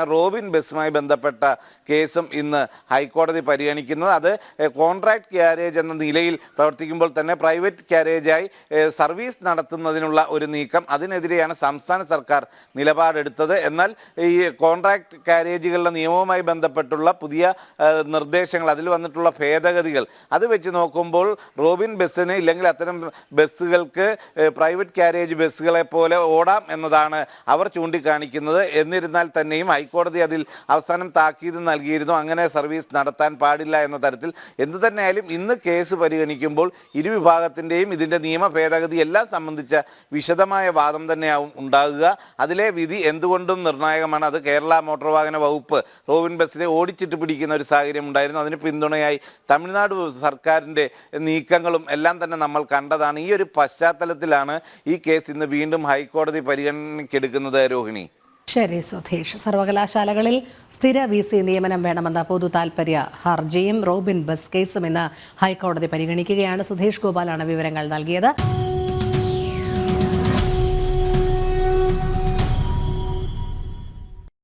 Robin ബസുമായി ബന്ധപ്പെട്ട കേസും ഇന്ന് ഹൈക്കോടതി പരിഗണിക്കുന്നത്. അത് കോൺട്രാക്ട് ക്യാരേജ് എന്ന നിലയിൽ പ്രവർത്തിക്കുമ്പോൾ തന്നെ പ്രൈവറ്റ് ക്യാരേജായി സർവീസ് നടത്തുന്നതിനുള്ള ഒരു നീക്കം, അതിനെതിരെയാണ് സംസ്ഥാന സർക്കാർ നിലപാടെടുത്തത്. എന്നാൽ ഈ കോൺട്രാക്ട് ക്യാരേജുകളുടെ നിയമവുമായി ബന്ധപ്പെട്ടുള്ള പുതിയ നിർദ്ദേശങ്ങൾ, അതിൽ വന്നിട്ടുള്ള ഭേദഗതികൾ അത് വെച്ച് നോക്കുമ്പോൾ റോബിൻ ബസ്സിന് ഇല്ലെങ്കിൽ അത്തരം ബസ്സുകൾക്ക് പ്രൈവറ്റ് ക്യാരേജ് ബസ്സുകളെ പോലെ ഓടാം എന്നതാണ് അവർ ചൂണ്ടിക്കാണിക്കുന്നത്. എന്നിരുന്നാൽ തന്നെയും ഹൈക്കോടതി അതിൽ അവസാനം താക്കീത് നൽകിയിരുന്നു, അങ്ങനെ സർവീസ് നടത്താൻ പാടില്ല എന്ന തരത്തിൽ. എന്തു തന്നെയായാലും ഇന്ന് കേസ് പരിഗണിക്കുമ്പോൾ ഇരുവിഭാഗത്തിൻ്റെയും ഇതിൻ്റെ നിയമ ഭേദഗതി എല്ലാം സംബന്ധിച്ച വിശദമായ വാദം തന്നെയാവും ഉണ്ടാകുക. അതിലെ വിധി എന്തുകൊണ്ടും നിർണായകമാണ്. അത് കേരള മോട്ടോർ വാഹന വകുപ്പ് റോബിൻ ബസ്സിനെ ഓടിച്ചിട്ട് പിടിക്കുന്ന ഒരു സാഹചര്യം ഉണ്ടായിരുന്നു. അതിന് പിന്തുണയായി തമിഴ്നാട് സർക്കാരിൻ്റെ നീക്കങ്ങളും എല്ലാം തന്നെ നമ്മൾ കണ്ടതാണ്. ഈ ഒരു പശ്ചാത്തലത്തിലാണ് ഈ കേസ് ഇന്ന് വീണ്ടും ഹൈക്കോടതി പരിഗണനയ്ക്കെടുക്കുന്നത്. രോഹിണി. ശരി സുധീഷ്, സർവകലാശാലകളിൽ സ്ഥിര VC നിയമനം വേണമെന്ന പൊതു താൽപര്യ ഹർജിയും റോബിൻ ബസ് കേസും ഇന്ന് ഹൈക്കോടതി പരിഗണിക്കുകയാണ്. സുധീഷ് ഗോപാലാണ് വിവരങ്ങൾ നൽകിയത്.